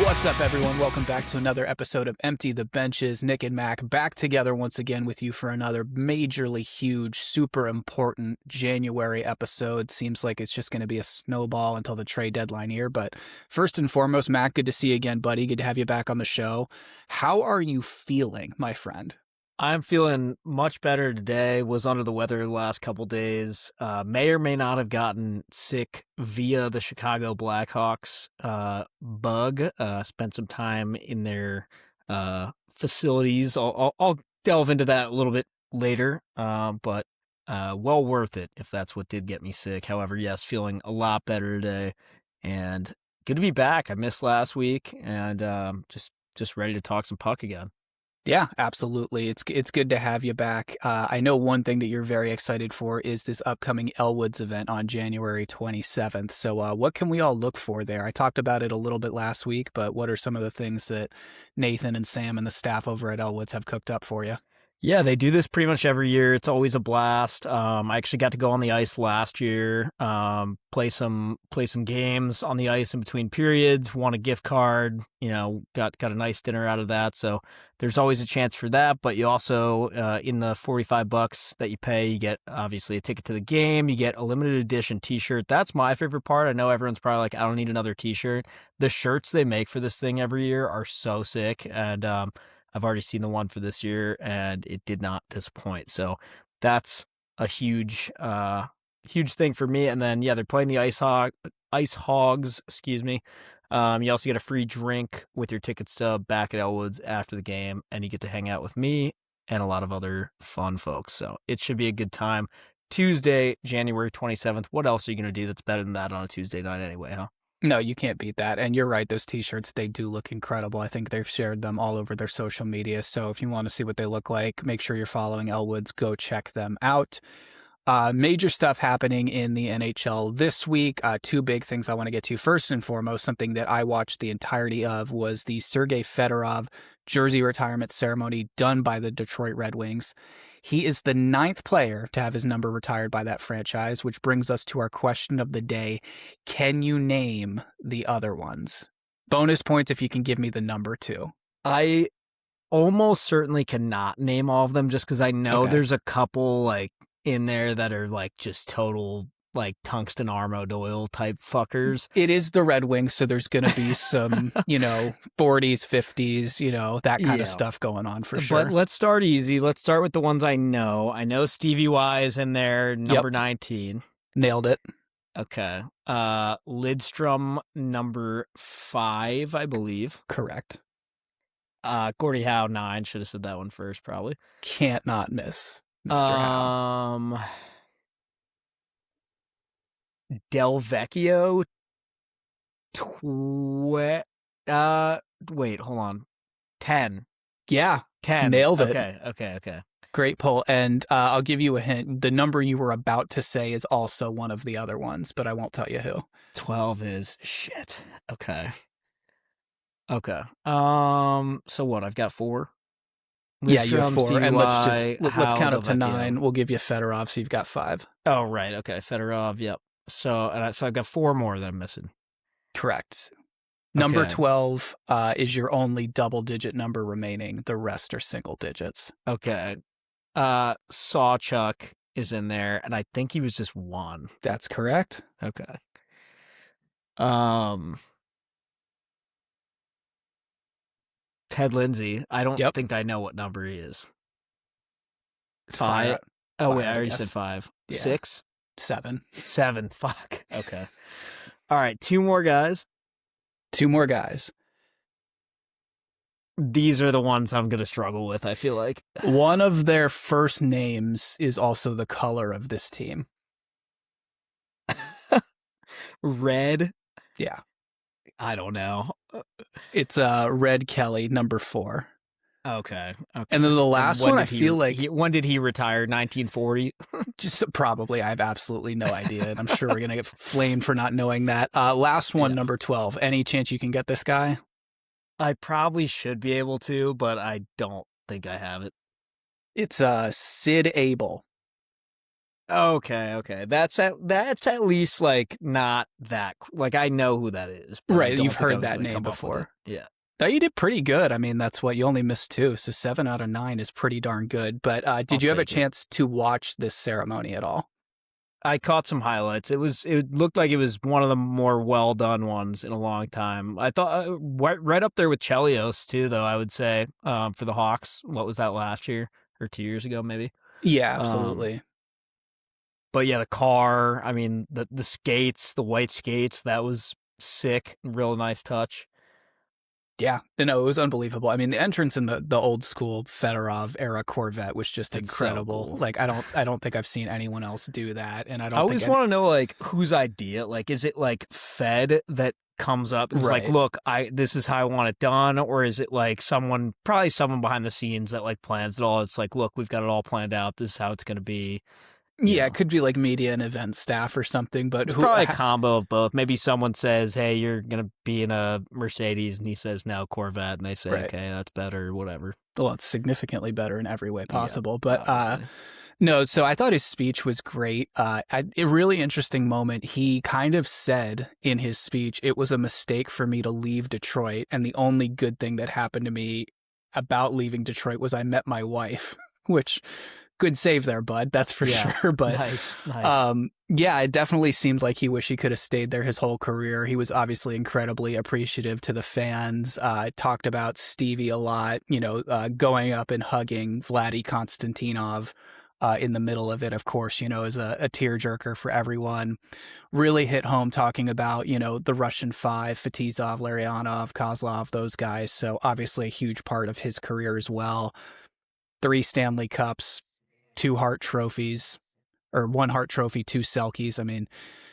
What's up, everyone? Welcome back to another episode of Empty the Benches. Nick and Mac back together once again with you for another majorly huge, super important January episode. Seems like it's just going to be a snowball until the trade deadline here. But first and foremost, Mac, good to see you again, buddy. Good to have you back on the show. How are you feeling, my friend? I'm feeling much better today. Was under the weather the last couple days. May or may not have gotten sick via the Chicago Blackhawks bug. Spent some time in their facilities. I'll delve into that a little bit later, but well worth it if that's what did get me sick. However, yes, feeling a lot better today and good to be back. I missed last week and just ready to talk some puck again. Yeah, absolutely. It's good to have you back. I know one thing that you're very excited for is this upcoming Elwoods event on January 27th. So what can we all look for there? I talked about it a little bit last week, but what are some of the things that Nathan and Sam and the staff over at Elwoods have cooked up for you? Yeah, they do this pretty much every year. It's always a blast. I actually got to go on the ice last year, play some games on the ice in between periods, won a gift card, got a nice dinner out of that. So there's always a chance for that. But you also, in the $45 that you pay, you get obviously a ticket to the game. You get a limited edition t-shirt. That's my favorite part. I know everyone's probably like, I don't need another t-shirt. The shirts they make for this thing every year are so sick. And, I've already seen the one for this year, and it did not disappoint. So that's a huge thing for me. And then, yeah, they're playing the Ice Hogs. Excuse me. You also get a free drink with your ticket stub back at Elwoods after the game, and you get to hang out with me and a lot of other fun folks. So it should be a good time. Tuesday, January 27th. What else are you going to do that's better than that on a Tuesday night anyway, huh? No, you can't beat that. And you're right, those t-shirts, they do look incredible. I think they've shared them all over their social media. So if you want to see what they look like, make sure you're following Elwoods. Go check them out. Major stuff happening in the NHL this week. Two big things I want to get to. First and foremost, something that I watched the entirety of was the Sergei Fedorov jersey retirement ceremony done by the Detroit Red Wings. He is the 9th player to have his number retired by that franchise, which brings us to our question of the day. Can you name the other ones? Bonus points if you can give me the number too. I almost certainly cannot name all of them just because I know there's a couple in there that are just total tungsten Armo Doyle type fuckers. It is the Red Wings, so there's going to be some, 40s, 50s, that kind of stuff going on for sure. But let's start easy. Let's start with the ones I know. I know Stevie Y is in there, number 19. Nailed it. Okay. Lidstrom, number 5, I believe. Correct. Gordie Howe, 9. Should have said that one first, probably. Can't not miss Mr. Howe. Del Vecchio, wait, hold on. 10. Yeah. 10. Nailed it. Okay. Great pull. And I'll give you a hint. The number you were about to say is also one of the other ones, but I won't tell you who. 12 is shit. Okay. So what? I've got 4. Yeah, you have 4. And let's count up to 9. Vecchio. We'll give you Fedorov, so you've got 5. Oh, right. Okay. Fedorov. Yep. So I've got 4 more that I'm missing. Correct. Number 12 is your only double-digit number remaining. The rest are single digits. Okay. Sawchuck is in there, and I think he was just 1. That's correct. Okay. Ted Lindsay. I don't think I know what number he is. 5. Oh, wait. I already said 5. Yeah. 6? 7. 7. Fuck. Okay. All right. 2 more guys. 2 more guys. These are the ones I'm going to struggle with, I feel like. One of their first names is also the color of this team. Red? Yeah. I don't know. It's Red Kelly, number 4. Okay. And then the last one, I feel like... when did he retire? 1940? Just probably. I have absolutely no idea. And I'm sure we're going to get flamed for not knowing that. Last one, number 12. Any chance you can get this guy? I probably should be able to, but I don't think I have it. It's Sid Abel. Okay. That's at least like not that like I know who that is. But I Right, don't you've think I heard was that gonna name come up with it. before. Yeah. No, you did pretty good. I mean, that's what you only missed 2, so 7 out of 9 is pretty darn good. But I'll did you have a take it. chance to watch this ceremony at all? I caught some highlights. It looked like it was one of the more well done ones in a long time. I thought right up there with Chelios too, though. I would say for the Hawks. What was that last year or 2 years ago, maybe? Yeah, Um, absolutely. but yeah, the car. I mean, the skates, the white skates. That was sick. Real nice touch. Yeah, no, it was unbelievable. I mean, the entrance in the old school Fedorov era Corvette was just It's so incredible. cool. Like I don't think I've seen anyone else do that, and I I don't think always want to know like whose idea. Like, is it like Fed that comes up and is like, right. look, this is how I want it done, or is it like probably someone behind the scenes that like plans it all? It's like, look, we've got it all planned out. This is how it's going to be. Yeah, know. it could be like media and event staff or something, but It's probably a combo of both. Maybe someone says, hey, you're going to be in a Mercedes, and he says, no, Corvette, and they say, right. okay, that's better, whatever. Well, it's significantly better in every way possible. Yeah, but no, so I thought his speech was great. A really interesting moment. He kind of said in his speech, it was a mistake for me to leave Detroit. And the only good thing that happened to me about leaving Detroit was I met my wife, which good save there, bud. That's for sure. But nice. yeah, it definitely seemed like he wished he could have stayed there his whole career. He was obviously incredibly appreciative to the fans. Talked about Stevie a lot, going up and hugging Vladdy Konstantinov in the middle of it, of course, is a tearjerker for everyone. Really hit home talking about, the Russian five, Fatizov, Larionov, Kozlov, those guys. So obviously a huge part of his career as well. 3 Stanley Cups, 2 Hart trophies, or 1 Hart trophy, 2 Selkies. I mean,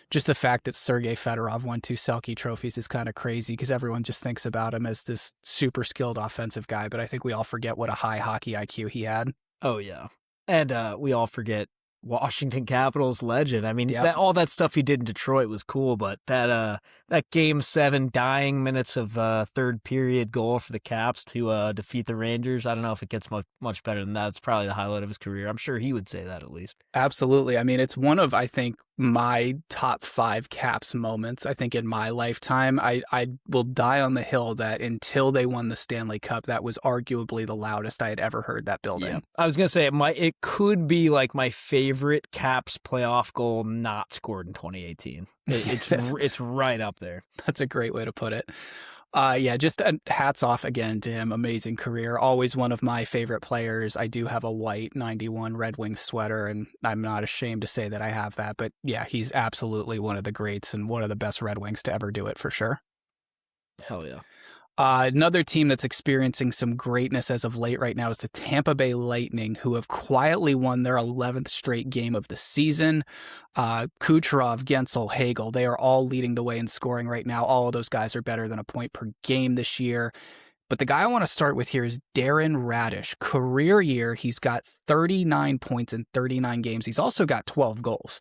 just the fact that Sergei Fedorov won 2 Selke trophies is kind of crazy because everyone just thinks about him as this super skilled offensive guy. But I think we all forget what a high hockey IQ he had. Oh, yeah. And we all forget Washington Capitals legend. I mean, all that stuff he did in Detroit was cool, but that Game 7 dying minutes of third period goal for the Caps to defeat the Rangers, I don't know if it gets much better than that. It's probably the highlight of his career. I'm sure he would say that at least. Absolutely. I mean, it's one of, I think, my top 5 Caps moments. I think in my lifetime, I will die on the hill that until they won the Stanley Cup, that was arguably the loudest I had ever heard that building. Yeah. I was gonna say it could be like my favorite Caps playoff goal not scored in 2018. It's right up there. That's a great way to put it. Yeah, just hats off again to him. Amazing career. Always one of my favorite players. I do have a white 91 Red Wings sweater, and I'm not ashamed to say that I have that. But yeah, he's absolutely one of the greats and one of the best Red Wings to ever do it for sure. Hell yeah. Another team that's experiencing some greatness as of late right now is the Tampa Bay Lightning, who have quietly won their 11th straight game of the season. Kucherov, Gensel, Hagel, they are all leading the way in scoring right now. All of those guys are better than a point per game this year. But the guy I want to start with here is Darren Radish. Career year, he's got 39 points in 39 games. He's also got 12 goals.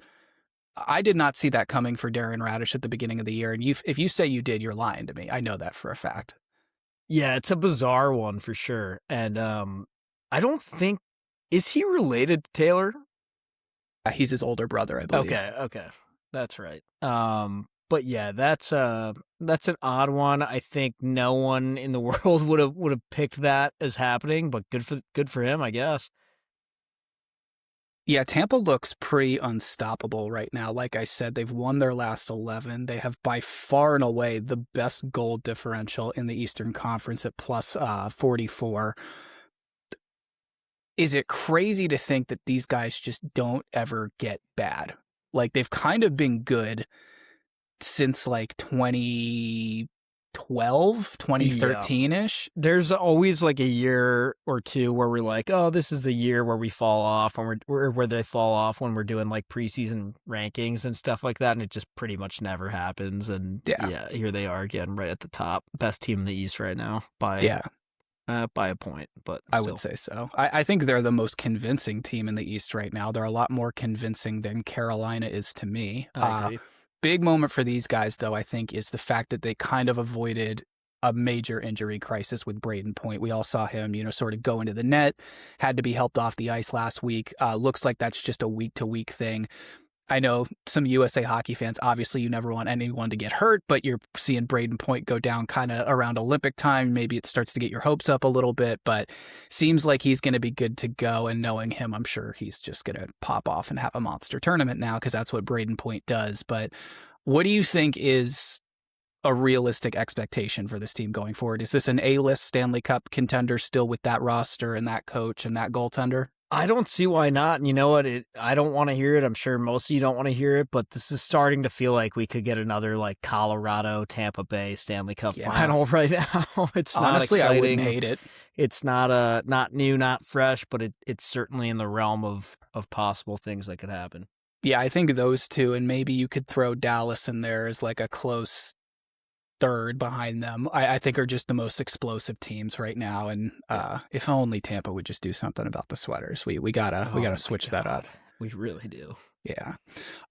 I did not see that coming for Darren Radish at the beginning of the year. And if you say you did, you're lying to me. I know that for a fact. Yeah, it's a bizarre one for sure. And I don't think, is he related to Taylor? He's his older brother, I believe. Okay. That's right. But yeah, that's an odd one. I think no one in the world would have picked that as happening, but good for him, I guess. Yeah, Tampa looks pretty unstoppable right now. Like I said, they've won their last 11. They have by far and away the best goal differential in the Eastern Conference at plus 44. Is it crazy to think that these guys just don't ever get bad? Like they've kind of been good since like 2012, 2013-ish. Yeah. There's always like a year or two where we're like, oh, this is the year where we fall off, when where they fall off when we're doing like preseason rankings and stuff like that, and it just pretty much never happens. And yeah, here they are again, right at the top, best team in the East right now by a point. But I would say so. I think they're the most convincing team in the East right now. They're a lot more convincing than Carolina is to me. I agree. Big moment for these guys, though, I think, is the fact that they kind of avoided a major injury crisis with Braden Point. We all saw him, sort of go into the net, had to be helped off the ice last week. Looks like that's just a week-to-week thing. I know some USA hockey fans, obviously you never want anyone to get hurt, but you're seeing Braden Point go down kind of around Olympic time. Maybe it starts to get your hopes up a little bit, but seems like he's going to be good to go. And knowing him, I'm sure he's just going to pop off and have a monster tournament now because that's what Braden Point does. But what do you think is a realistic expectation for this team going forward? Is this an A-list Stanley Cup contender still with that roster and that coach and that goaltender? I don't see why not. And you know what? I don't want to hear it. I'm sure most of you don't want to hear it, but this is starting to feel like we could get another like Colorado, Tampa Bay Stanley Cup final right now. It's not honestly exciting. I wouldn't hate it. It's not new, not fresh, but it's certainly in the realm of possible things that could happen. Yeah, I think those two, and maybe you could throw Dallas in there as like a close third behind them. I think are just the most explosive teams right now. And if only Tampa would just do something about the sweaters. We gotta switch that up. We really do. Yeah.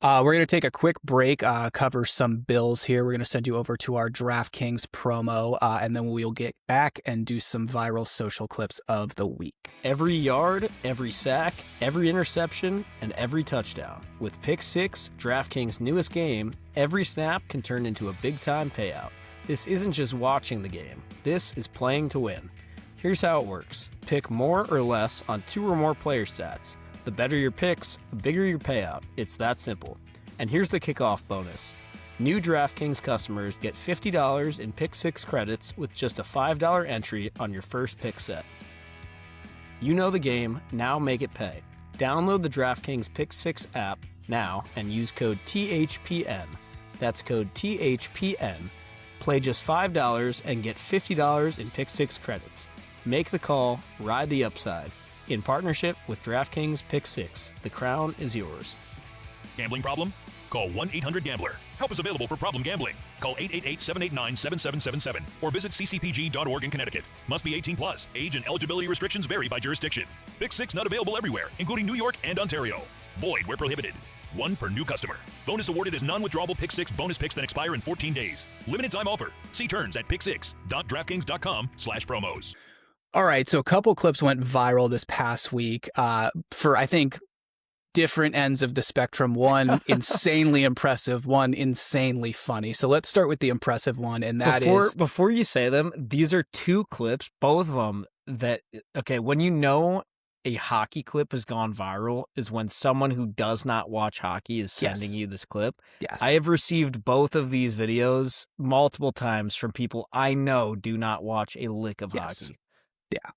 We're gonna take a quick break, cover some bills here. We're gonna send you over to our DraftKings promo, and then we'll get back and do some viral social clips of the week. Every yard, every sack, every interception, and every touchdown. With Pick 6, DraftKings' newest game, every snap can turn into a big-time payout. This isn't just watching the game. This is playing to win. Here's how it works. Pick more or less on 2 or more player stats. The better your picks, the bigger your payout. It's that simple. And here's the kickoff bonus. New DraftKings customers get $50 in Pick 6 credits with just a $5 entry on your first pick set. You know the game, now make it pay. Download the DraftKings Pick 6 app now and use code THPN. That's code THPN. Play just $5 and get $50 in Pick 6 credits. Make the call, ride the upside. In partnership with DraftKings Pick 6, the crown is yours. Gambling problem? Call 1-800-GAMBLER. Help is available for problem gambling. Call 888-789-7777 or visit ccpg.org in Connecticut. Must be 18 plus. Age and eligibility restrictions vary by jurisdiction. Pick 6 not available everywhere, including New York and Ontario. Void where prohibited. 1 per new customer. Bonus awarded as non-withdrawable Pick 6 bonus picks that expire in 14 days. Limited time offer. See terms at pick6.draftkings.com/promos. All right, so a couple clips went viral this past week for, I think, different ends of the spectrum. One insanely impressive, one insanely funny. So let's start with the impressive one, and that is... Before you say them, these are 2 clips, both of them that, okay, when you know a hockey clip has gone viral is when someone who does not watch hockey is sending you this clip. Yes. I have received both of these videos multiple times from people I know do not watch a lick of hockey. Yeah,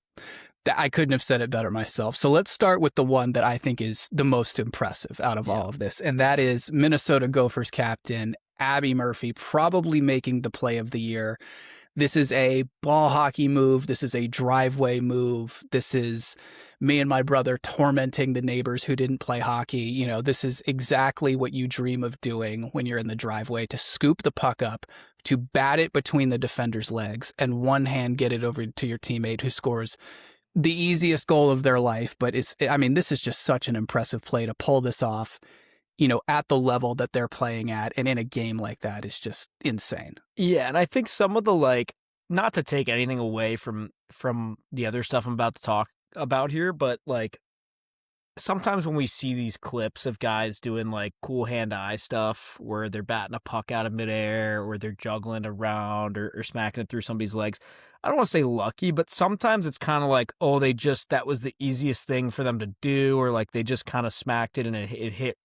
I couldn't have said it better myself. So let's start with the one that I think is the most impressive out of all of this, and that is Minnesota Gophers captain Abby Murphy probably making the play of the year. This is a ball hockey move. This is a driveway move. This is me and my brother tormenting the neighbors who didn't play hockey. You know, this is exactly what you dream of doing when you're in the driveway, to scoop the puck up, to bat it between the defender's legs, and one hand get it over to your teammate who scores the easiest goal of their life. But this is just such an impressive play to pull this off, you know, at the level that they're playing at, and in a game like that is just insane. Yeah, and I think some of the, not to take anything away from the other stuff I'm about to talk about here, but sometimes when we see these clips of guys doing cool hand-eye stuff where they're batting a puck out of midair or they're juggling around or smacking it through somebody's legs, I don't want to say lucky, but sometimes it's kind of that was the easiest thing for them to do, or they just kind of smacked it and it hit,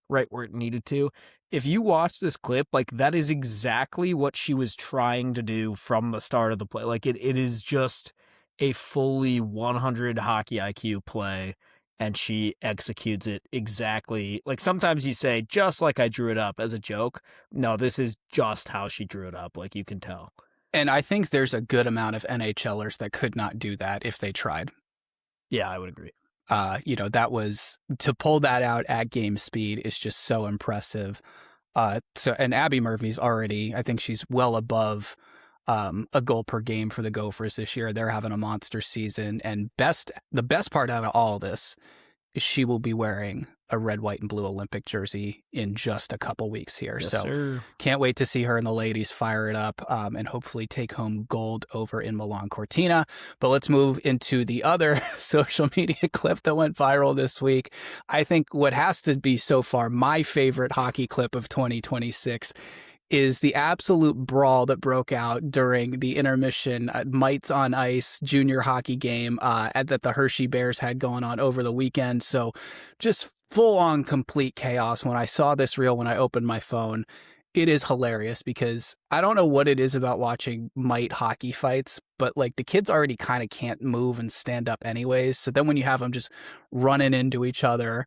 right where it needed to. If you watch this clip, that is exactly what she was trying to do from the start of the play. It is just a fully 100 hockey IQ play, and she executes it exactly. Sometimes you say, just like I drew it up as a joke. No, this is just how she drew it up. You can tell. And I think there's a good amount of NHLers that could not do that if they tried. Yeah, I would agree. That was, to pull that out at game speed is just so impressive. And Abby Murphy's already, I think she's well above a goal per game for the Gophers this year. They're having a monster season, and the best part out of all of this is she will be wearing a red, white, and blue Olympic jersey in just a couple weeks here. Yes, so sir. can't wait to see her and the ladies fire it up and hopefully take home gold over in Milan Cortina. But let's move into the other social media clip that went viral this week. I think what has to be so far my favorite hockey clip of 2026 is the absolute brawl that broke out during the intermission Mites on Ice junior hockey game that the Hershey Bears had going on over the weekend. So just full-on complete chaos. When I saw this reel, when I opened my phone, it is hilarious because I don't know what it is about watching Mite hockey fights, but like the kids already kind of can't move and stand up anyways. So then when you have them just running into each other,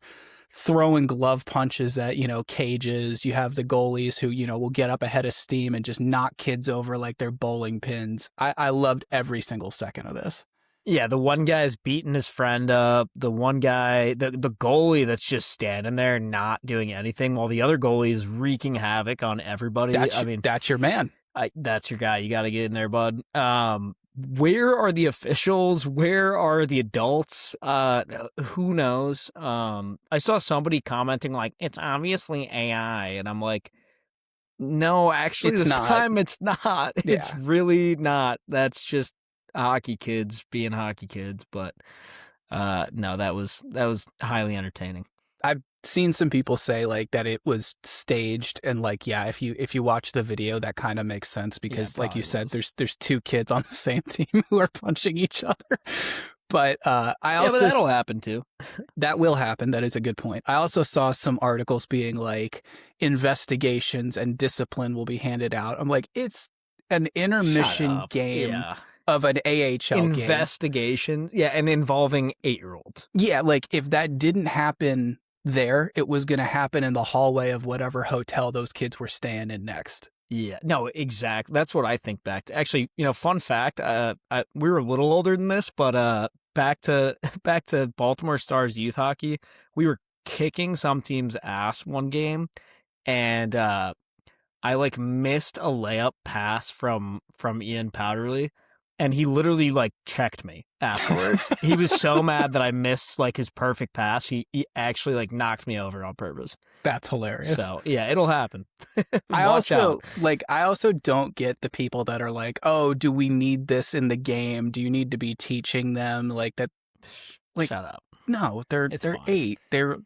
throwing glove punches at, cages. You have the goalies who, will get up ahead of steam and just knock kids over like they're bowling pins. I loved every single second of this. Yeah, the one guy's beating his friend up. The one guy, the goalie that's just standing there not doing anything while the other goalie is wreaking havoc on everybody. That's your man. That's your guy. You got to get in there, bud. Where are the officials? Where are the adults? Who knows? I saw somebody commenting like, it's obviously AI. And I'm like, no, actually, It's this not. time it's not. Yeah. It's really not. That's just hockey kids being hockey kids. But no, that was highly entertaining. I've seen some people say like that it was staged, and like, yeah, if you watch the video, that kind of makes sense because like you said, there's two kids on the same team who are punching each other. But but that'll happen too. That will happen. That is a good point. I also saw some articles being like investigations and discipline will be handed out. I'm like, it's an intermission game. Yeah. Of an AHL investigation. game. Yeah, and involving 8-year-olds. Yeah, like if that didn't happen there, it was going to happen in the hallway of whatever hotel those kids were staying in next. Yeah, no, exactly. That's what I think back to. Actually, fun fact, we were a little older than this, but back to Baltimore Stars youth hockey, we were kicking some team's ass one game, and I like missed a layup pass from Ian Powderly. And he literally like checked me afterwards. He was so mad that I missed like his perfect pass. He actually like knocked me over on purpose. That's hilarious. So yeah, it'll happen. I also don't get the people that are like, oh, do we need this in the game? Do you need to be teaching them like that? Like, shut up. No, they're fine. 8. They're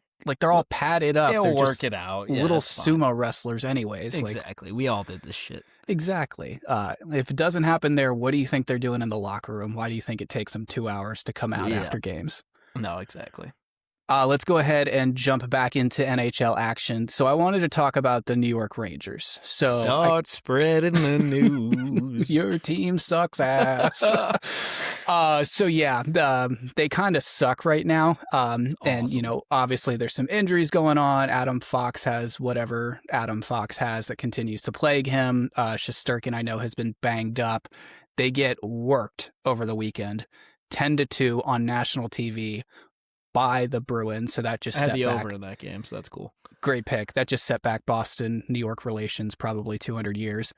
all padded up. They'll They're work just it out. little sumo wrestlers anyways. Exactly. We all did this shit. Exactly. If it doesn't happen there, what do you think they're doing in the locker room? Why do you think it takes them 2 hours to come out after games? No, exactly. Let's go ahead and jump back into NHL action. So I wanted to talk about the New York Rangers. So start spreading the news. Your team sucks ass. So yeah, they kind of suck right now. Awesome. And obviously there's some injuries going on. Adam Fox has whatever Adam Fox has that continues to plague him. Shesterkin, I know, has been banged up. They get worked over the weekend, 10-2 on national TV. By the Bruins, so that just I had set the back. over in that game, so that's cool. Great pick. That just set back Boston-New York relations probably 200 years.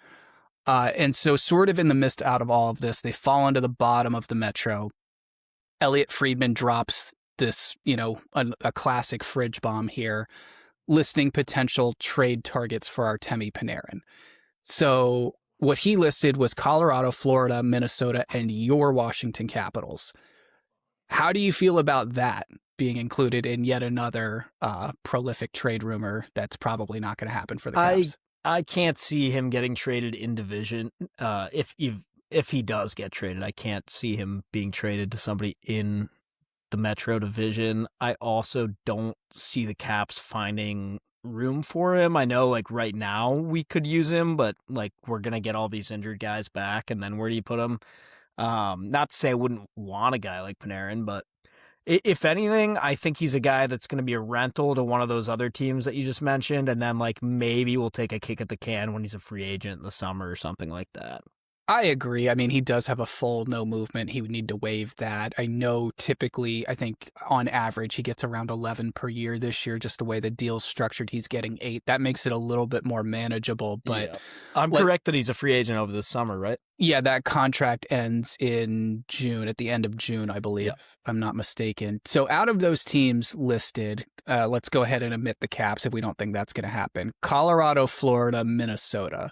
And so sort of in the midst out of all of this, they fall into the bottom of the Metro. Elliot Friedman drops this, a classic fridge bomb here, listing potential trade targets for Artemi Panarin. So what he listed was Colorado, Florida, Minnesota, and your Washington Capitals. How do you feel about that being included in yet another prolific trade rumor that's probably not going to happen for the Caps? I can't see him getting traded in division. If he does get traded, I can't see him being traded to somebody in the Metro division. I also don't see the Caps finding room for him. I know like right now we could use him, but like we're going to get all these injured guys back, and then where do you put him? Not to say I wouldn't want a guy like Panarin, but if anything, I think he's a guy that's going to be a rental to one of those other teams that you just mentioned, and then like maybe we'll take a kick at the can when he's a free agent in the summer or something like that. I agree. I mean, he does have a full no movement. He would need to waive that. I know typically, I think on average, he gets around 11 per year this year, just the way the deal's structured. He's getting 8. That makes it a little bit more manageable. But Yeah. I'm correct that he's a free agent over the summer, right? yeah, that contract ends in June, at the end of June, I believe, if I'm not mistaken. So out of those teams listed, let's go ahead and omit the Caps if we don't think that's going to happen. Colorado, Florida, Minnesota.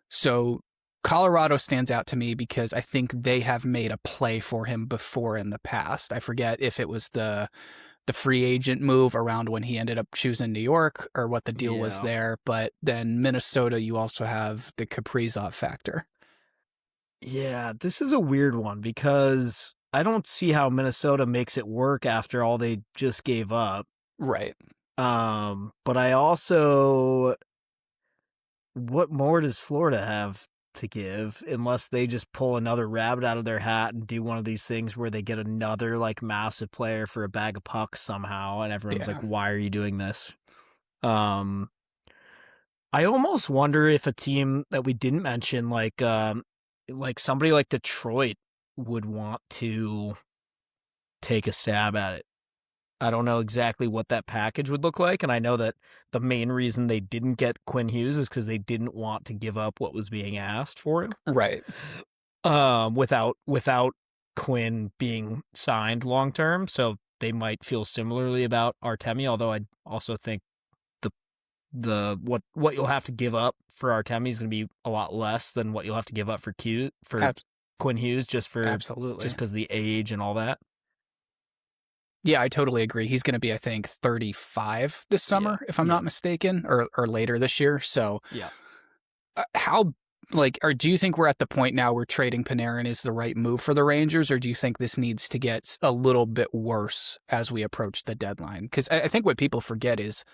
So Colorado stands out to me because I think they have made a play for him before in the past. I forget if it was the free agent move around when he ended up choosing New York or what the deal was there. But then Minnesota, you also have the Kaprizov factor. Yeah, this is a weird one because I don't see how Minnesota makes it work after all they just gave up. Right. But I also, what more does Florida have to give unless they just pull another rabbit out of their hat and do one of these things where they get another like massive player for a bag of pucks somehow, and everyone's like, why are you doing this? I almost wonder if a team that we didn't mention, like somebody like Detroit, would want to take a stab at it. I don't know exactly what that package would look like, and I know that the main reason they didn't get Quinn Hughes is because they didn't want to give up what was being asked for him. Right. Without Quinn being signed long term, so they might feel similarly about Artemi. Although I also think what you'll have to give up for Artemi is going to be a lot less than what you'll have to give up for Quinn Hughes, just because of the age and all that. Yeah, I totally agree. He's going to be, I think, 35 this summer, if I'm not mistaken, or later this year. So, do you think we're at the point now where trading Panarin is the right move for the Rangers, or do you think this needs to get a little bit worse as we approach the deadline? Because I think what people forget is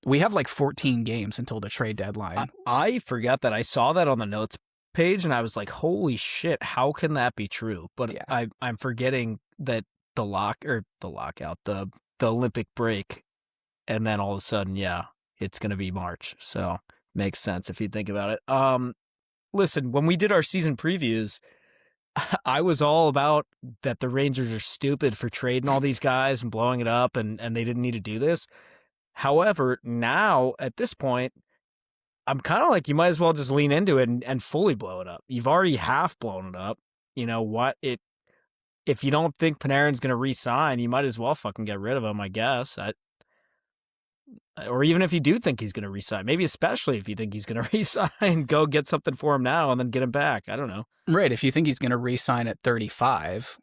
we have like 14 games until the trade deadline. I forgot that. I saw that on the notes page, and I was like, holy shit, how can that be true? But I'm forgetting that the lockout, the Olympic break, and then all of a sudden, it's going to be March. So makes sense if you think about it. Listen, when we did our season previews, I was all about that the Rangers are stupid for trading all these guys and blowing it up, and they didn't need to do this. However, now at this point, I'm kind of like, you might as well just lean into it and fully blow it up. You've already half blown it up. You know what? If you don't think Panarin's going to re-sign, you might as well fucking get rid of him, I guess. Or even if you do think he's going to re-sign, maybe especially if you think he's going to re-sign, go get something for him now and then get him back. I don't know. Right. If you think he's going to re-sign at 35,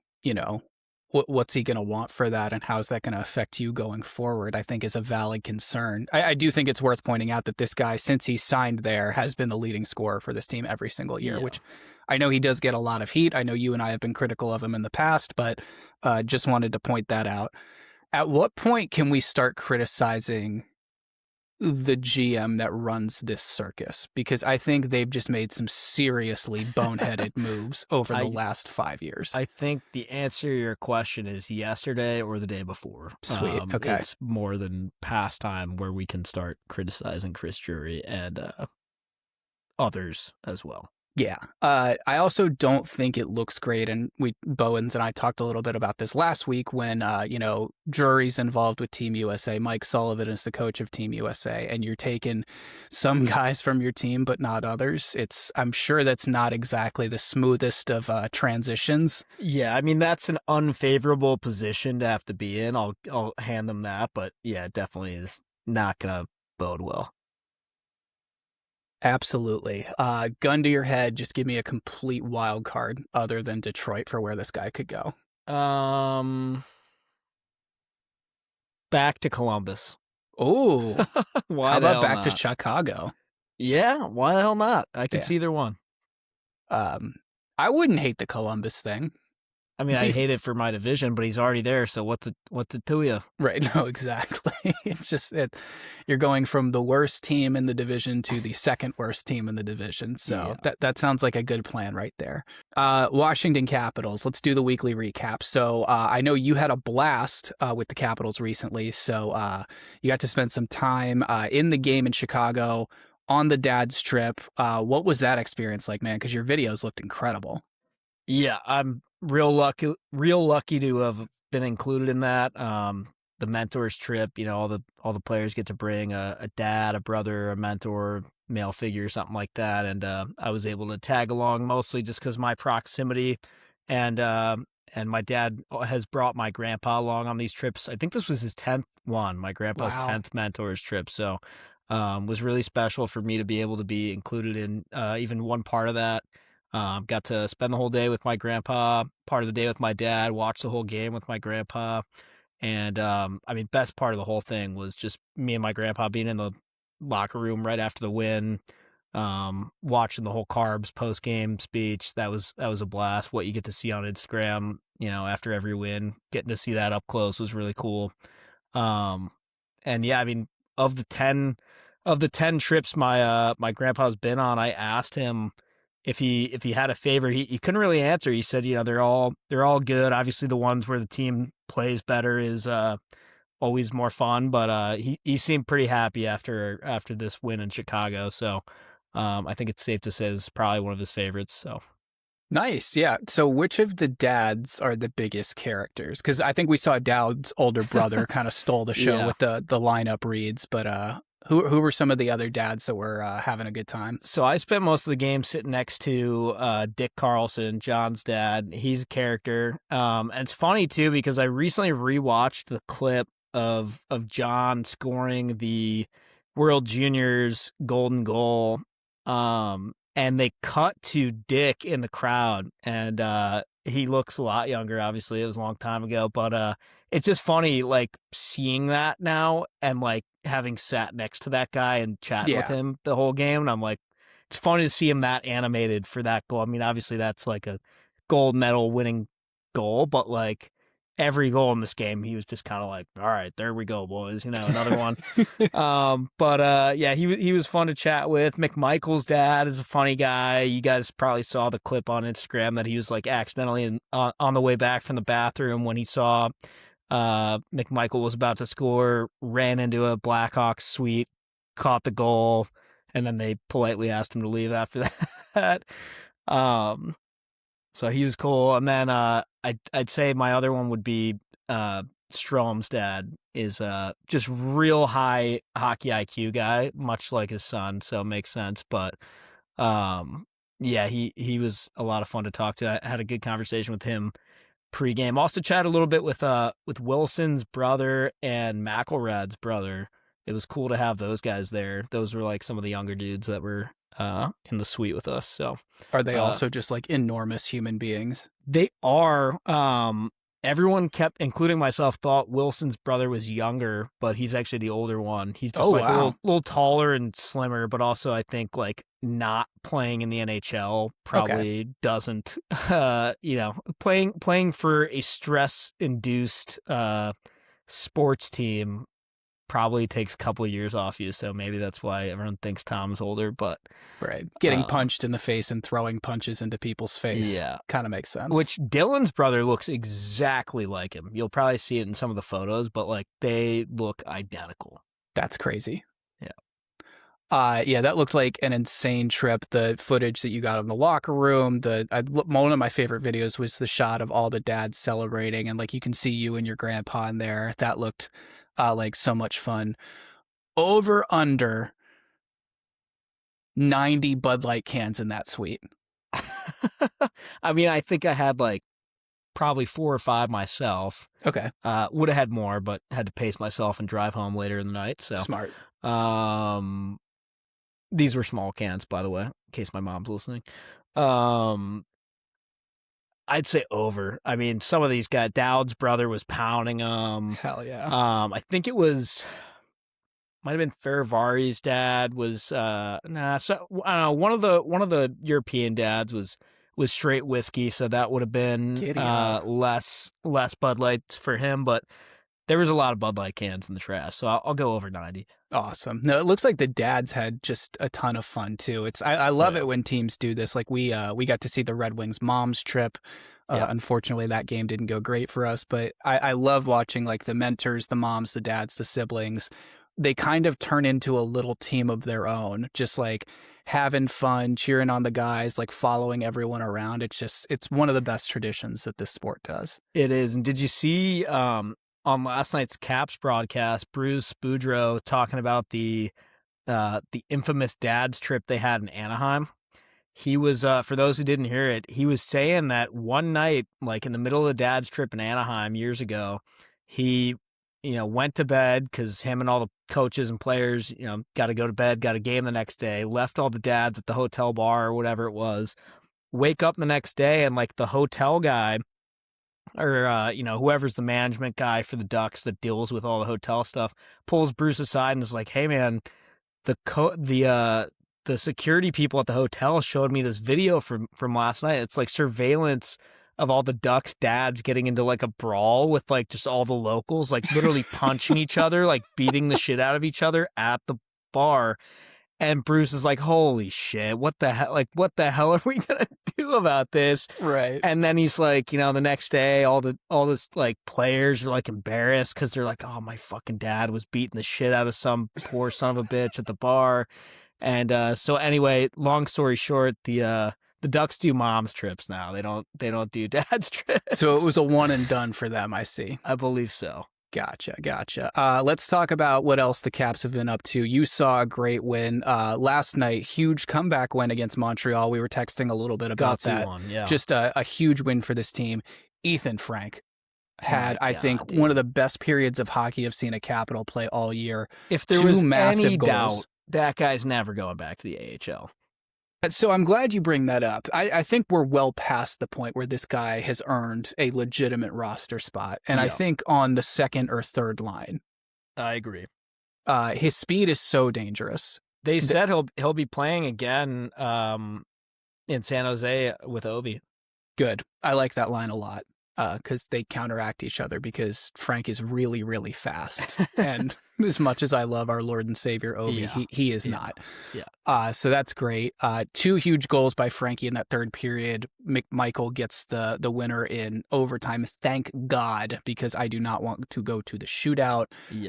what's he going to want for that, and how's that going to affect you going forward, I think is a valid concern. I do think it's worth pointing out that this guy, since he signed there, has been the leading scorer for this team every single year, which I know he does get a lot of heat. I know you and I have been critical of him in the past, but just wanted to point that out. At what point can we start criticizing the GM that runs this circus? Because I think they've just made some seriously boneheaded moves over the last 5 years. I think the answer to your question is yesterday or the day before. Sweet. Okay. It's more than past time where we can start criticizing Chris Drury and others as well. Yeah. I also don't think it looks great. And Bowens and I talked a little bit about this last week when, Drury's involved with Team USA. Mike Sullivan is the coach of Team USA, and you're taking some guys from your team, but not others. I'm sure that's not exactly the smoothest of transitions. Yeah. I mean, that's an unfavorable position to have to be in. I'll hand them that, but yeah, it definitely is not going to bode well. Absolutely. Gun to your head, just give me a complete wild card other than Detroit for where this guy could go. Back to Columbus. Oh, how about back to Chicago? Yeah, why the hell not? I could see either one. I wouldn't hate the Columbus thing. I mean, I hate it for my division, but he's already there, so what's it to you? Right, no, exactly. It's just you're going from the worst team in the division to the second worst team in the division, so that sounds like a good plan right there. Washington Capitals, let's do the weekly recap. So I know you had a blast with the Capitals recently, so you got to spend some time in the game in Chicago. on the dad's trip, what was that experience like, man? Because your videos looked incredible. Yeah, I'm real lucky to have been included in that. The mentors trip, all the players get to bring a dad, a brother, a mentor, male figure, something like that, and I was able to tag along mostly just because my proximity, and my dad has brought my grandpa along on these trips. I think this was his 10th one, my grandpa's Wow. 10th mentors trip, so was really special for me to be able to be included in even one part of that. Got to spend the whole day with my grandpa, part of the day with my dad, watch the whole game with my grandpa. And I mean, best part of the whole thing was just me and my grandpa being in the locker room right after the win, watching the whole Carbs post game speech. That was a blast. What you get to see on Instagram, after every win, getting to see that up close was really cool. And yeah, I mean, of the 10 trips my grandpa's been on, I asked him if he had a favorite. He couldn't really answer. He said, they're all good. Obviously, the ones where the team plays better is always more fun. But he seemed pretty happy after this win in Chicago. So I think it's safe to say this is probably one of his favorites. So Nice, yeah. So which of the dads are the biggest characters? Because I think we saw Dowd's older brother kind of stole the show Yeah. with the lineup reads, but who were some of the other dads that were having a good time? So I spent most of the game sitting next to Dick Carlson, John's dad. He's a character. And it's funny, too, because I recently rewatched the clip of John scoring the World Juniors golden goal. And they cut to Dick in the crowd. And he looks a lot younger, obviously. It was a long time ago. But it's just funny, like, seeing that now and, like, having sat next to that guy and chatting with him the whole game. And I'm like, it's funny to see him that animated for that goal. I mean, obviously that's like a gold medal winning goal, but like every goal in this game, he was just kind of like, all right, there we go, boys, another one. Yeah, he was fun to chat with. McMichael's dad is a funny guy. You guys probably saw the clip on Instagram that he was like accidentally on the way back from the bathroom when he saw McMichael was about to score, ran into a Blackhawks suite, caught the goal, and then they politely asked him to leave after that. So he was cool. And then I'd say my other one would be Strom's dad is just real high hockey IQ guy, much like his son, so it makes sense. But yeah, he was a lot of fun to talk to. I had a good conversation with him pregame. Also chat a little bit with Wilson's brother and McElrad's brother. It was cool to have those guys there. Those were like some of the younger dudes that were in the suite with us. So are they also just like enormous human beings? They are. Everyone kept, including myself, thought Wilson's brother was younger, but he's actually the older one. He's just a little taller and slimmer, but also I think like not playing in the NHL probably doesn't, playing for a stress-induced sports team probably takes a couple of years off you, so maybe that's why everyone thinks Tom's older, but right, getting punched in the face and throwing punches into people's face, kind of makes sense. Which Dylan's brother looks exactly like him. You'll probably see it in some of the photos, but like they look identical. That's crazy. Yeah. Yeah, that looked like an insane trip. The footage that you got in the locker room, one of my favorite videos was the shot of all the dads celebrating, and like you can see you and your grandpa in there. That looked like so much fun. Over under 90 Bud Light cans in that suite. I mean, I think I had like probably 4 or 5 myself. Okay. Would have had more, but had to pace myself and drive home later in the night. So smart. These were small cans, by the way, in case my mom's listening. I'd say over. I mean, some of these guys, Dowd's brother was pounding them. Hell yeah. I think it might have been Ferrari's dad was so I don't know, one of the European dads was straight whiskey, so that would have been less Bud Light for him, but there was a lot of Bud Light cans in the trash, so I'll go over 90. Awesome. No, it looks like the dads had just a ton of fun too. I love it when teams do this. Like we got to see the Red Wings moms trip. Unfortunately, that game didn't go great for us, but I love watching like the mentors, the moms, the dads, the siblings they kind of turn into a little team of their own, just like having fun, cheering on the guys, like following everyone around. It's one of the best traditions that this sport does. It is. And did you see on last night's Caps broadcast, Bruce Boudreau talking about the infamous dad's trip they had in Anaheim? He was, for those who didn't hear it, he was saying that one night, like in the middle of the dad's trip in Anaheim years ago, he, went to bed because him and all the coaches and players, got to go to bed, got a game the next day, left all the dads at the hotel bar or whatever it was, wake up the next day and like the hotel guy or, whoever's the management guy for the Ducks that deals with all the hotel stuff pulls Bruce aside and is like, hey man, the security people at the hotel showed me this video from last night. It's like surveillance of all the Ducks dads getting into like a brawl with like just all the locals, like literally punching each other, like beating the shit out of each other at the bar. And Bruce is like, holy shit, what the hell? Like, what the hell are we going to do about this? Right. And then he's like, the next day, all this like players are like embarrassed because they're like, oh, my fucking dad was beating the shit out of some poor son of a bitch at the bar. And so anyway, long story short, the Ducks do mom's trips now. They don't do dad's trips. So it was a one and done for them, I see. I believe so. Gotcha. Let's talk about what else the Caps have been up to. You saw a great win last night, huge comeback win against Montreal. We were texting a little bit about that. Yeah. Just a huge win for this team. Ethan Frank had, I think, dude, one of the best periods of hockey I've seen a Capital play all year. If there was massive any goals. doubt, that guy's never going back to the AHL. So I'm glad you bring that up. I think we're well past the point where this guy has earned a legitimate roster spot. And I think on the second or third line. I agree. His speed is so dangerous. They said he'll be playing again in San Jose with Ovi. Good. I like that line a lot because they counteract each other because Frank is really, really fast. And as much as I love our Lord and Savior Ovi, he is not. Yeah. So that's great. 2 huge goals by Frankie in that third period. McMichael gets the winner in overtime. Thank God, because I do not want to go to the shootout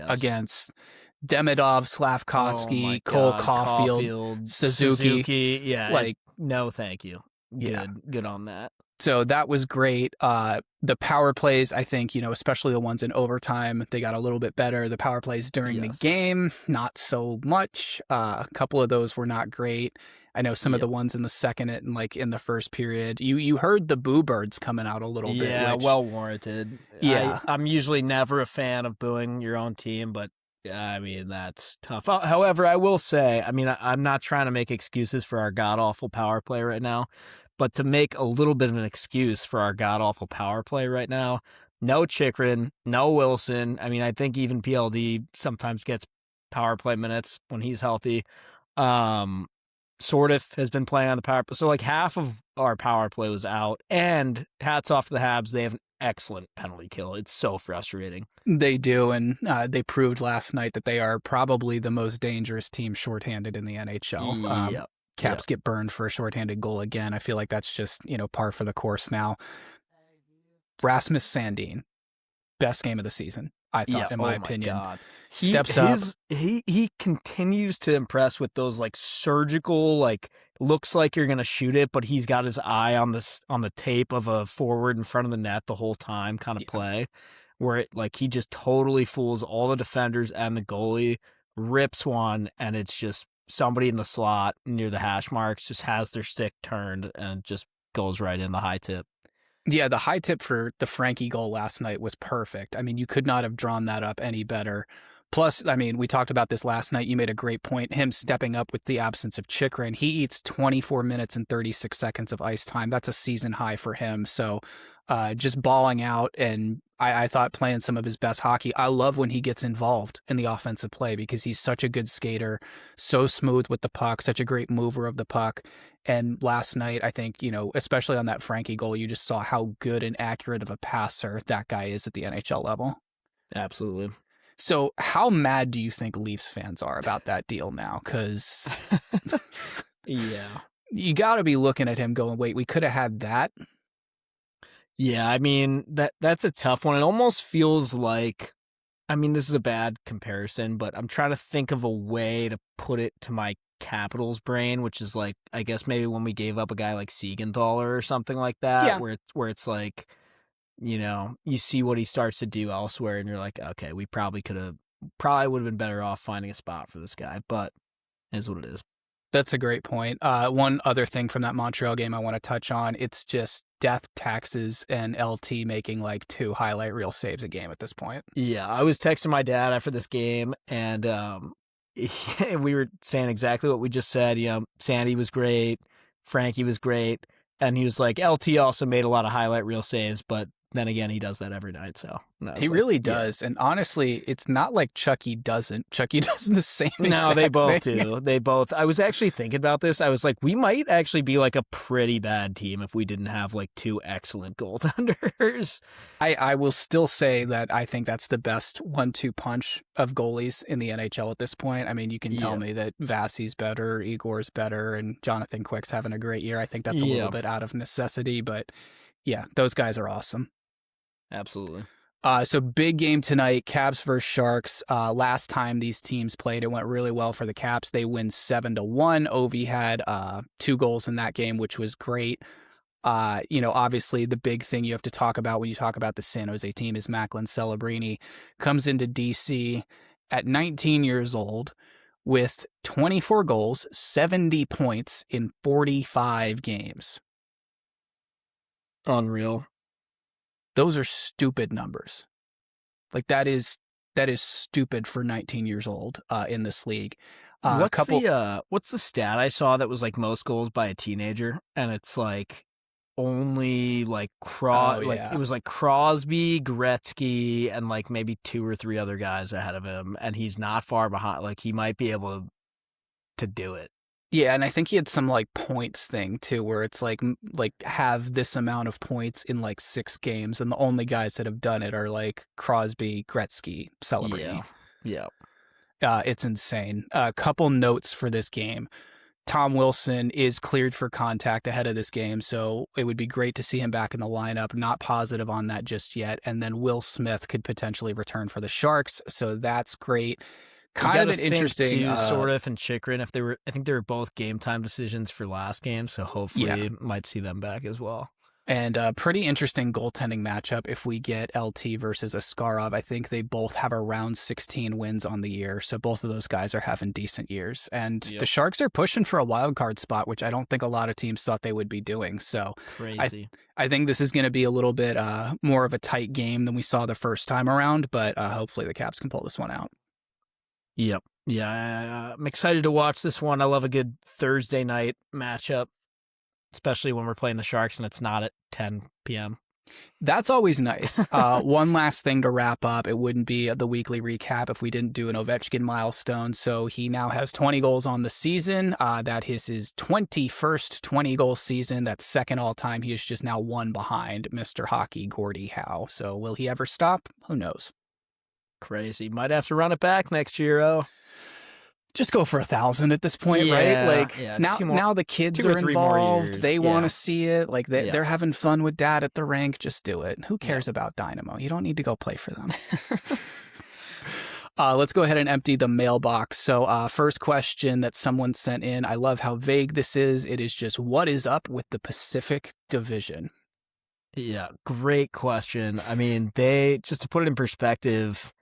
against Demidov, Slavkovsky, Cole Caulfield, Suzuki. Yeah. No, thank you. Good on that. So that was great. The power plays, I think, especially the ones in overtime, they got a little bit better. The power plays during the game, not so much. A couple of those were not great. I know some of the ones in the second and in the first period. You heard the boo birds coming out a little bit. Yeah, well warranted. Yeah. I'm usually never a fan of booing your own team, but I mean, that's tough. However, I will say, I'm not trying to make excuses for our god-awful power play right now. But to make a little bit of an excuse for our god-awful power play right now, no Chychrun, no Wilson. I think even PLD sometimes gets power play minutes when he's healthy. Sortif has been playing on the power play. So half of our power play was out. And hats off to the Habs. They have an excellent penalty kill. It's so frustrating. They do, and they proved last night that they are probably the most dangerous team shorthanded in the NHL. Caps get burned for a shorthanded goal again. I feel like that's just, par for the course now. Rasmus Sandin, best game of the season, I thought, in my opinion. God. Steps up. He continues to impress with those surgical, looks like you're going to shoot it, but he's got his eye on the tape of a forward in front of the net the whole time kind of play, where he just totally fools all the defenders and the goalie, rips one, and it's just somebody in the slot near the hash marks just has their stick turned and just goes right in the high tip. Yeah, the high tip for the Frankie goal last night was perfect. You could not have drawn that up any better. Plus, we talked about this last night. You made a great point. Him stepping up with the absence of Chychrun. He eats 24 minutes and 36 seconds of ice time. That's a season high for him. So just balling out, and I thought playing some of his best hockey. I love when he gets involved in the offensive play because he's such a good skater, so smooth with the puck, such a great mover of the puck. And last night, I think, especially on that Frankie goal, you just saw how good and accurate of a passer that guy is at the NHL level. Absolutely. So how mad do you think Leafs fans are about that deal now? Because you got to be looking at him going, wait, we could have had that. Yeah, that's a tough one. It almost feels like I mean, this is a bad comparison, but I'm trying to think of a way to put it to my Capitals brain, which is like, I guess maybe when we gave up a guy like Siegenthaler or something like that, Yeah. where it's like, you see what he starts to do elsewhere, and you're like, okay, we probably would have been better off finding a spot for this guy, but it is what it is. That's a great point. One other thing from that Montreal game I want to touch on, it's just death, taxes, and LT making like 2 highlight reel saves a game at this point. Yeah, I was texting my dad after this game, and we were saying exactly what we just said. Sandy was great, Frankie was great, and he was like, LT also made a lot of highlight reel saves, but then again, he does that every night. So he really does. And honestly, it's not like Chucky doesn't. Chucky does the same No, they both thing. do. They both. I was actually thinking about this. I was like, we might actually be like a pretty bad team if we didn't have like 2 excellent goaltenders. I will still say that I think that's the best 1-2 punch of goalies in the NHL at this point. I mean, you can tell me that Vasi's better, Igor's better, and Jonathan Quick's having a great year. I think that's a little bit out of necessity, but yeah, those guys are awesome. Absolutely. So big game tonight, Caps versus Sharks. Last time these teams played, it went really well for the Caps. They win 7-1. Ovi had 2 goals in that game, which was great. Obviously the big thing you have to talk about when you talk about the San Jose team is Macklin Celebrini comes into DC at 19 years old with 24 goals, 70 points in 45 games. Unreal. Those are stupid numbers. Like that is stupid for 19 years old in this league. What's the stat I saw that was like most goals by a teenager, and it's like only like it was like Crosby, Gretzky, and like maybe 2 or 3 other guys ahead of him, and he's not far behind. Like he might be able to do it. Yeah, and I think he had some like points thing too, where it's like have this amount of points in like 6 games, and the only guys that have done it are like Crosby, Gretzky, Celebrini. Yeah. It's insane. A couple notes for this game. Tom Wilson is cleared for contact ahead of this game, so it would be great to see him back in the lineup. Not positive on that just yet. And then Will Smith could potentially return for the Sharks, so that's great. Kind of an interesting too, Sortif and Chikrin. I think they were both game time decisions for last game, so hopefully might see them back as well. And a pretty interesting goaltending matchup if we get LT versus Askarov. I think they both have around 16 wins on the year, so both of those guys are having decent years. And the Sharks are pushing for a wild card spot, which I don't think a lot of teams thought they would be doing. So crazy. I think this is going to be a little bit more of a tight game than we saw the first time around, but hopefully the Caps can pull this one out. Yep. Yeah, I'm excited to watch this one. I love a good Thursday night matchup, especially when we're playing the Sharks and it's not at 10 p.m. That's always nice. One last thing to wrap up. It wouldn't be the weekly recap if we didn't do an Ovechkin milestone. So he now has 20 goals on the season. That is his 21st 20-goal season. That's second all-time. He is just now 1 behind Mr. Hockey Gordie Howe. So will he ever stop? Who knows? Crazy. Might have to run it back next year, Just go for 1,000 at this point, right? Like now the kids are involved. They want to see it. Like they're having fun with dad at the rink. Just do it. Who cares about Dynamo? You don't need to go play for them. Let's go ahead and empty the mailbox. So first question that someone sent in. I love how vague this is. It is just, what is up with the Pacific Division? Yeah, great question. I mean, just to put it in perspective,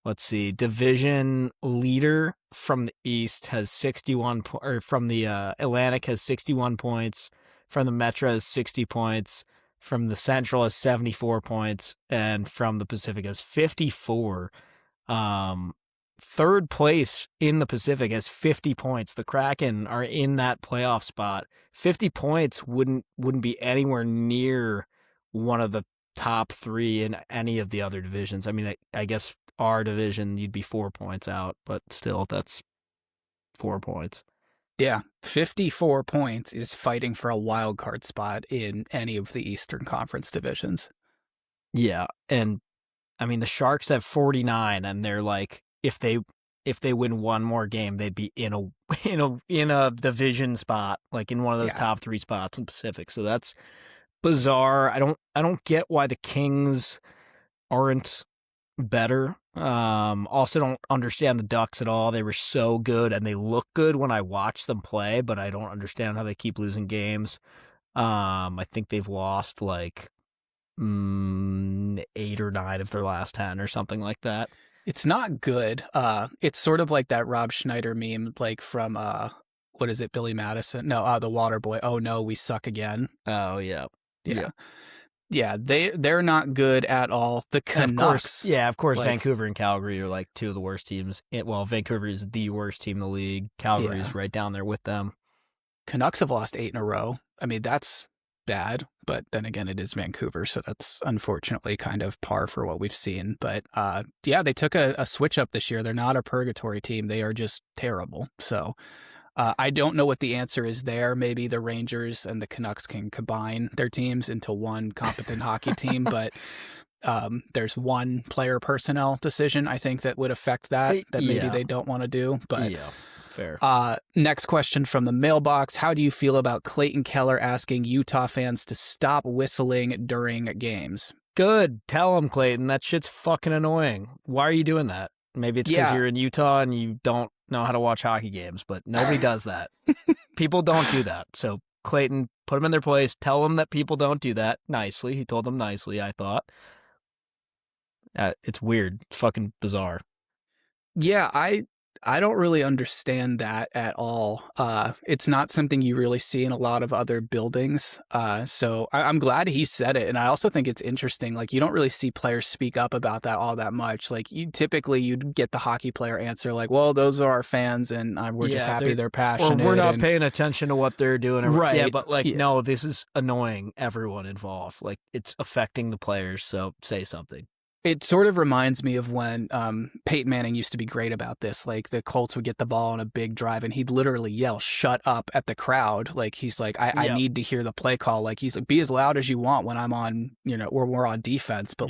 let's see. Division leader from the East has 61 or from the Atlantic has 61 points. From the Metro has 60 points. From the Central has 74 points, and from the Pacific has 54. Third place in the Pacific has 50 points. The Kraken are in that playoff spot. 50 points wouldn't be anywhere near one of the top 3 in any of the other divisions. I mean, I guess our division, you'd be 4 points out, but still, that's 4 points. Yeah, 54 points is fighting for a wild card spot in any of the Eastern Conference divisions. Yeah, and I mean, the Sharks have 49, and they're like, if they win one more game, they'd be in a division spot, like in one of those top 3 spots in Pacific. So that's bizarre. I don't get why the Kings aren't better. Also don't understand the Ducks at all. They were so good and they look good when I watch them play, but I don't understand how they keep losing games. I think they've lost like 8 or 9 of their last 10 or something like that. It's not good. It's sort of like that Rob Schneider meme, like from what is it, Billy Madison? No, the Waterboy. Oh no, we suck again. Oh yeah. Yeah, they're not good at all. The Canucks. Of course, like, Vancouver and Calgary are like two of the worst teams. Well, Vancouver is the worst team in the league. Calgary is right down there with them. Canucks have lost 8 in a row. I mean, that's bad, but then again, it is Vancouver, so that's unfortunately kind of par for what we've seen. But they took a switch up this year. They're not a purgatory team. They are just terrible. So I don't know what the answer is there. Maybe the Rangers and the Canucks can combine their teams into one competent hockey team, but there's one player personnel decision, I think, that would affect that maybe they don't want to do. But fair. Next question from the mailbox. How do you feel about Clayton Keller asking Utah fans to stop whistling during games? Good. Tell him, Clayton. That shit's fucking annoying. Why are you doing that? Maybe it's because you're in Utah and you don't know how to watch hockey games, but nobody does that. People don't do that. So, Clayton, put them in their place. Tell them that people don't do that nicely. He told them nicely, I thought. It's weird. It's fucking bizarre. Yeah, I don't really understand that at all. It's not something you really see in a lot of other buildings. So I'm glad he said it. And I also think it's interesting. Like, you don't really see players speak up about that all that much. Like, you'd get the hockey player answer like, well, those are our fans and we're just happy they're passionate. Or we're not paying attention to what they're doing. Right. Yeah, but no, this is annoying everyone involved. Like, it's affecting the players. So say something. It sort of reminds me of when Peyton Manning used to be great about this. Like, the Colts would get the ball on a big drive and he'd literally yell, shut up at the crowd. Like, he's like, I need to hear the play call. Like, he's like, be as loud as you want when I'm on, or we're on defense. But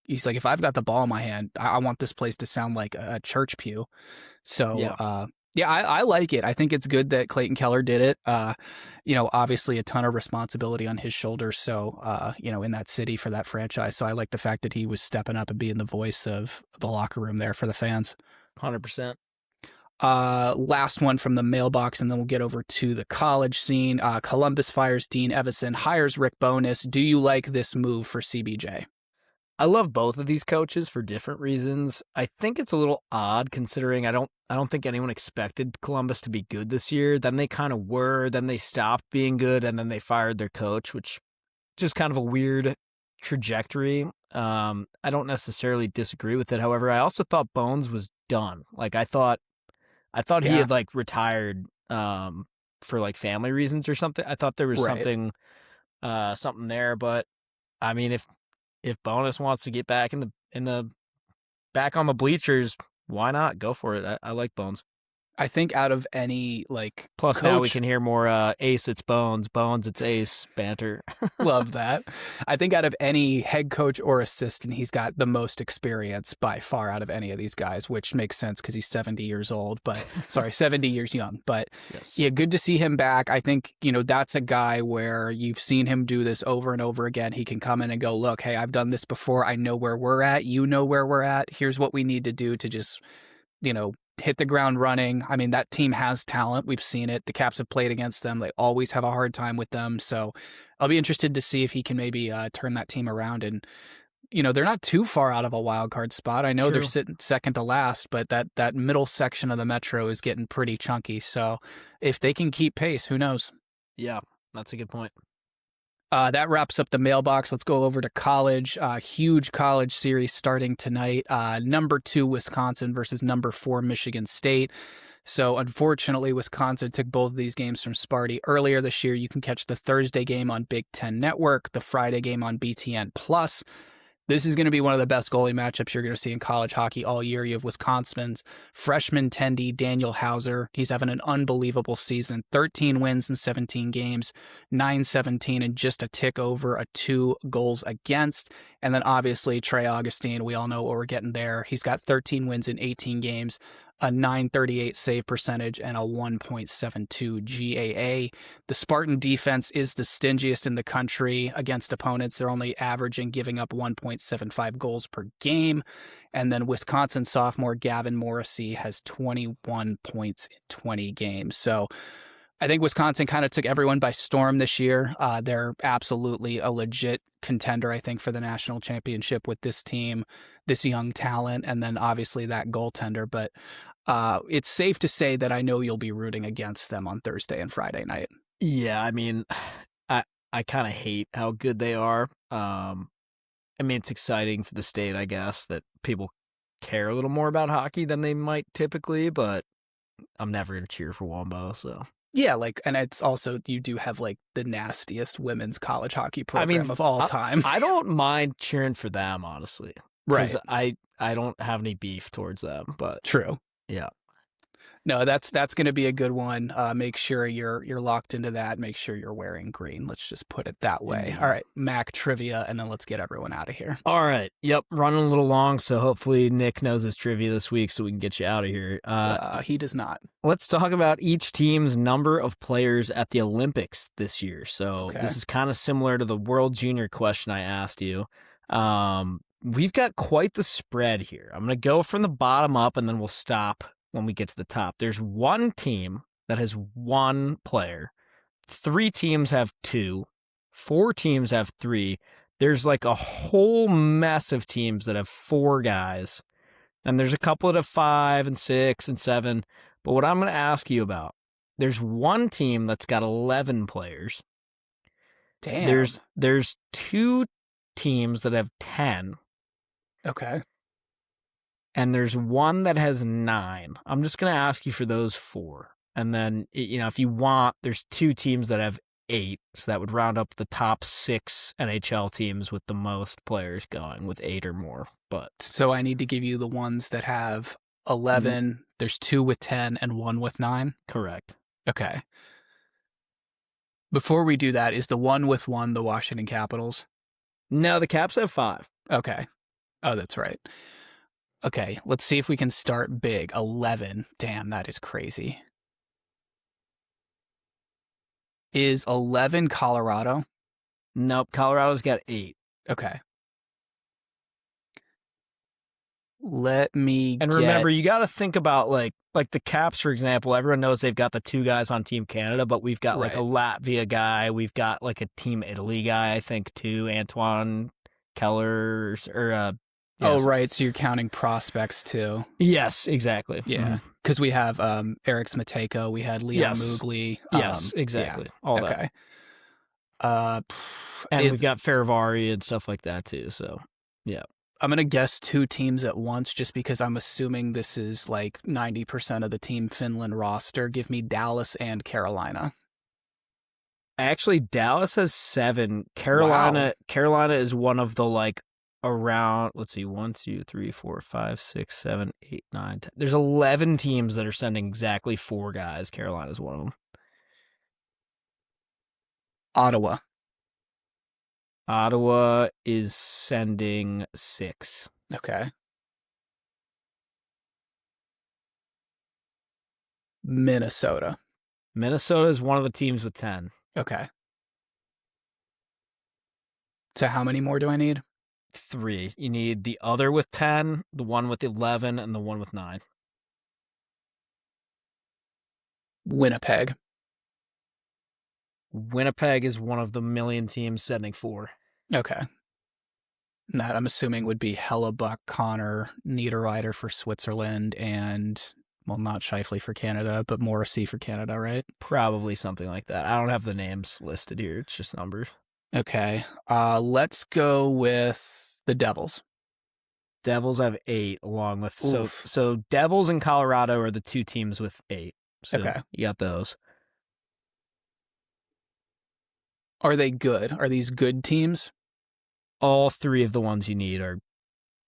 he's like, if I've got the ball in my hand, I want this place to sound like a church pew. So, I like it. I think it's good that Clayton Keller did it. Obviously a ton of responsibility on his shoulders. So, in that city for that franchise. So I like the fact that he was stepping up and being the voice of the locker room there for the fans. 100%. Last one from the mailbox, and then we'll get over to the college scene. Columbus fires Dean Evison, hires Rick Bowness. Do you like this move for CBJ? I love both of these coaches for different reasons. I think it's a little odd considering I don't think anyone expected Columbus to be good this year. Then they kind of were, then they stopped being good, and then they fired their coach, which just kind of a weird trajectory. I don't necessarily disagree with it. However, I also thought Bones was done. Like, I thought he had like retired for like family reasons or something. I thought there was something there, but I mean, if Bowness wants to get back in the back on the bleachers, why not? Go for it. I like Bones. I think out of any plus now we can hear more Ace it's Bones, it's Ace banter. Love that. I think out of any head coach or assistant, he's got the most experience by far out of any of these guys, which makes sense because he's 70 years old, but 70 years young. But yeah, good to see him back. I think, that's a guy where you've seen him do this over and over again. He can come in and go, look, hey, I've done this before. I know where we're at. You know where we're at. Here's what we need to do to just, hit the ground running. I mean, that team has talent. We've seen it. The Caps have played against them. They always have a hard time with them. So I'll be interested to see if he can maybe turn that team around. And, they're not too far out of a wild card spot. I know they're sitting second to last, but that middle section of the Metro is getting pretty chunky. So if they can keep pace, who knows? Yeah, that's a good point. That wraps up the mailbox. Let's go over to college. Huge college series starting tonight. Number 2 Wisconsin versus number 4 Michigan State. So unfortunately, Wisconsin took both of these games from Sparty earlier this year. You can catch the Thursday game on Big Ten Network, the Friday game on BTN Plus. This is going to be one of the best goalie matchups you're going to see in college hockey all year. You have Wisconsin's freshman tendy, Daniel Hauser. He's having an unbelievable season. 13 wins in 17 games, 9-17, and just a tick over a 2 goals against. And then obviously Trey Augustine, we all know what we're getting there. He's got 13 wins in 18 games, a .938 save percentage, and a 1.72 GAA. The Spartan defense is the stingiest in the country against opponents. They're only averaging giving up 1.75 goals per game. And then Wisconsin sophomore Gavin Morrissey has 21 points in 20 games. So I think Wisconsin kind of took everyone by storm this year. They're absolutely a legit contender, I think, for the national championship with this team, this young talent, and then obviously that goaltender. But it's safe to say that I know you'll be rooting against them on Thursday and Friday night. Yeah, I mean, I kind of hate how good they are. I mean, it's exciting for the state, I guess, that people care a little more about hockey than they might typically, but I'm never going to cheer for Wombo, so... Yeah, and it's also, you do have, the nastiest women's college hockey program of all time. I don't mind cheering for them, honestly. Right. I don't have any beef towards them, but... True. Yeah. No, that's going to be a good one. Make sure you're locked into that. Make sure you're wearing green. Let's just put it that way. Indeed. All right, Mac trivia, and then let's get everyone out of here. All right. Yep, running a little long, so hopefully Nick knows his trivia this week so we can get you out of here. He does not. Let's talk about each team's number of players at the Olympics this year. So This is kind of similar to the World Junior question I asked you. We've got quite the spread here. I'm going to go from the bottom up, and then we'll stop when we get to the top. There's one team that has one player. 3 teams have 2. 4 teams have 3. There's a whole mess of teams that have 4 guys. And there's a couple that have 5 and 6 and 7. But what I'm going to ask you about, there's one team that's got 11 players. Damn. There's 2 teams that have 10. Okay. And there's one that has 9. I'm just going to ask you for those 4. And then, if you want, there's 2 teams that have 8. So that would round up the top 6 NHL teams with the most players going with 8 or more. But so I need to give you the ones that have 11. Mm-hmm. There's 2 with 10 and 1 with 9. Correct. Okay. Before we do that, is the one with 1 the Washington Capitals? No, the Caps have 5. Okay. Oh, that's right. Okay, let's see if we can start big. 11. Damn, that is crazy. Is 11 Colorado? Nope, Colorado's got 8. Okay. Let me remember, you got to think about, like the Caps, for example. Everyone knows they've got the 2 guys on Team Canada, but we've got, a Latvia guy. We've got, a Team Italy guy, I think, too. Antoine Keller, or... Yes. Oh, right. So you're counting prospects too. Yes, exactly. Yeah. Because we have Eric Smateko. We had Leon Mugli. Yes, exactly. Yeah. All that. And we've got Feravari and stuff like that too. So, yeah. I'm going to guess 2 teams at once just because I'm assuming this is 90% of the Team Finland roster. Give me Dallas and Carolina. Actually, Dallas has 7. Carolina is one of the around, let's see, 1, 2, 3, 4, 5, 6, 7, 8, 9, 10. There's 11 teams that are sending exactly 4 guys. Carolina's one of them. Ottawa is sending 6. Okay. Minnesota is one of the teams with 10. Okay. So how many more do I need? 3. You need the other with 10, the one with 11, and the one with 9. Winnipeg is one of the million teams sending 4. Okay. And that I'm assuming would be Hellebuck, Connor, Niederreiter for Switzerland, and, well, not Scheifele for Canada, but Morrissey for Canada, right? Probably something like that. I don't have the names listed here. It's just numbers. Okay. Let's go with the Devils. Devils have 8 along with... So Devils and Colorado are the 2 teams with 8. So okay. You got those. Are they good? Are these good teams? All 3 of the ones you need are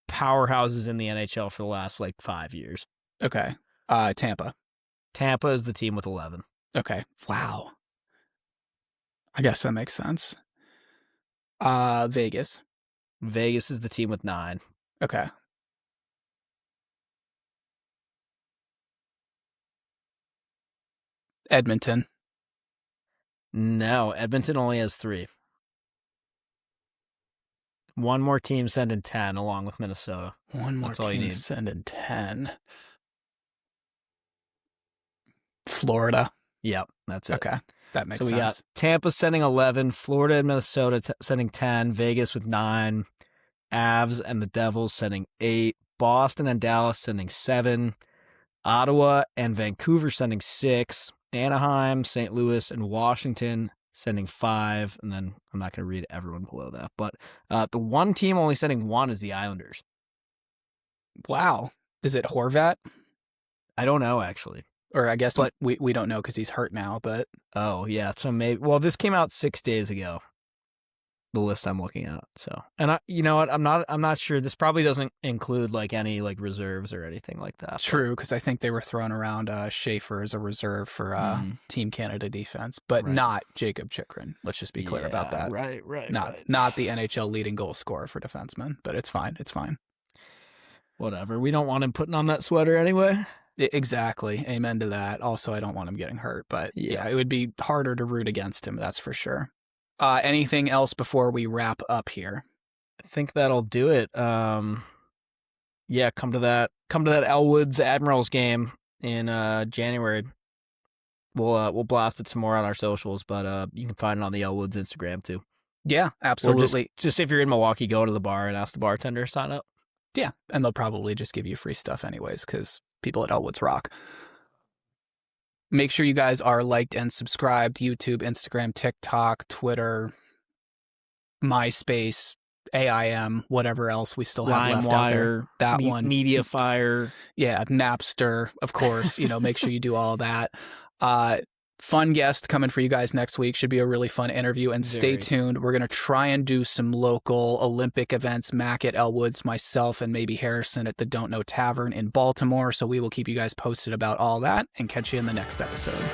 powerhouses in the NHL for the last 5 years. Okay. Tampa. Tampa is the team with 11. Okay. Wow. I guess that makes sense. Vegas. Vegas is the team with 9. Okay. Edmonton. No, Edmonton only has 3. One more team sending 10 along with Minnesota. One more That's all you team need. sending 10. Florida. Yep, that's it. Okay, that makes So we sense. got Tampa sending 11, Florida and Minnesota sending 10, Vegas with 9, Avs and the Devils sending 8, Boston and Dallas sending 7, Ottawa and Vancouver sending 6, Anaheim, St. Louis, and Washington sending 5, and then I'm not going to read everyone below that, but the one team only sending 1 is the Islanders. Wow. Is it Horvat? I don't know, actually. Or I guess But- we don't know because he's hurt now, but Oh, yeah, so maybe, well, this came out 6 days ago, the list I'm looking at, so, and you know what, I'm not sure, this probably doesn't include, like, any, like, reserves or anything like that. true, because I think they were throwing around Schaefer as a reserve for Team Canada defense, but Right. not Jacob Chychrun. Let's just be clear about that. Right. Not the NHL leading goal scorer for defensemen, but it's fine. It's fine. Whatever, we don't want him putting on that sweater anyway. Exactly. Amen to that. Also, I don't want him getting hurt, but yeah, it would be harder to root against him, that's for sure. Anything else before we wrap up here? I think that'll do it. Yeah, come to that Elwoods Admirals game in January. We'll blast it some more on our socials, but you can find it on the Elwoods Instagram too. Yeah, Or absolutely. just if you're in Milwaukee, go to the bar and ask the bartender to sign up. Yeah, and they'll probably just give you free stuff anyways because people at Elwoods rock. Make sure you guys are liked and subscribed. YouTube, Instagram, TikTok, Twitter, MySpace, AIM, whatever else we still have left out there. LimeWire, That one. MediaFire. Yeah, Napster, of course. Make sure you do all of that. Fun guest coming for you guys next week. Should be a really fun interview. And stay tuned. We're going to try and do some local Olympic events. Mac at Elwoods, myself, and maybe Harrison at the Don't Know Tavern in Baltimore. So we will keep you guys posted about all that and catch you in the next episode.